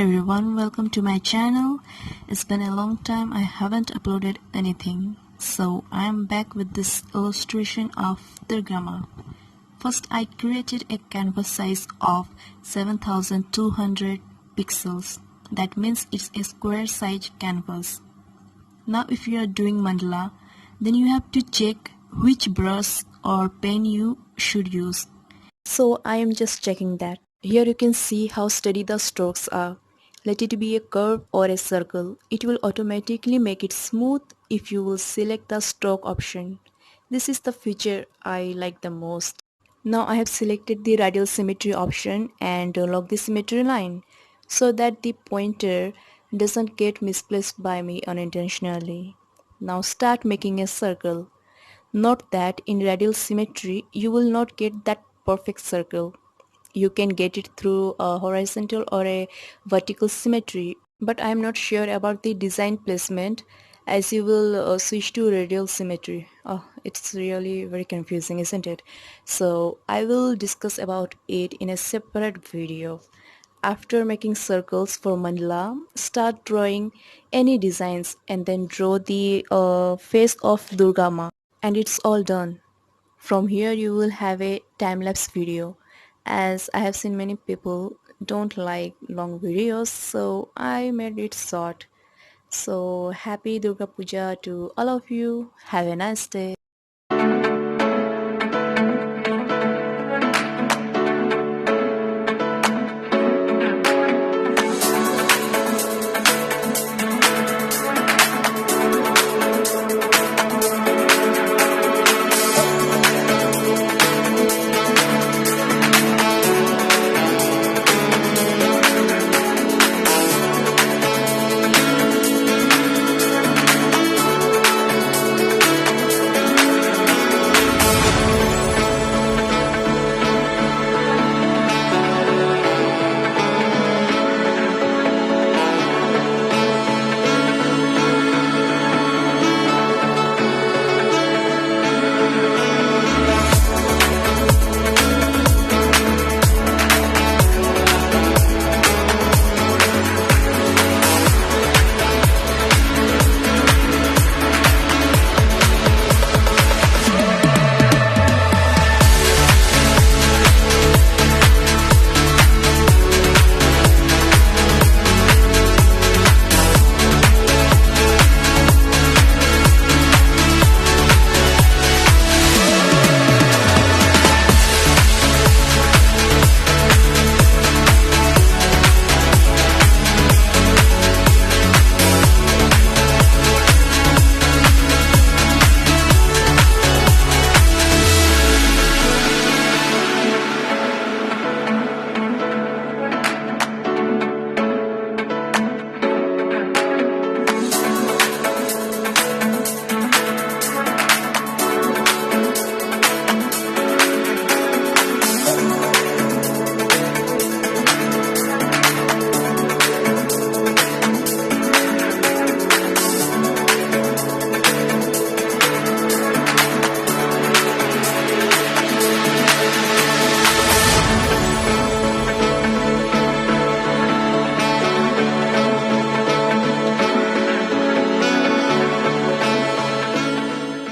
everyone, welcome to my channel. It's been a long time I haven't uploaded anything, so I am back with this illustration of Durga. First, I created a canvas size of 7200 pixels. That means it's a square size canvas. Now if you are doing mandala, then you have to check which brush or pen you should use. So I am just checking that. Here you can see how steady the strokes are. Let it be a curve or a circle. It will automatically make it smooth if you will select the stroke option. This is the feature I like the most. Now I have selected the radial symmetry option and lock the symmetry line so that the pointer doesn't get misplaced by me unintentionally. Now start making a circle. Note that in radial symmetry you will not get that perfect circle. You can get it through a horizontal or a vertical symmetry, but I am not sure about the design placement as you will switch to radial symmetry. Oh, it's really very confusing, isn't it? So I will discuss about it in a separate video. After making circles for mandala, start drawing any designs and then draw the face of Durga Ma, and it's all done. From here you will have a time-lapse video, as I have seen many people don't like long videos, so I made it short. So happy Durga Puja to all of you. Have a nice day.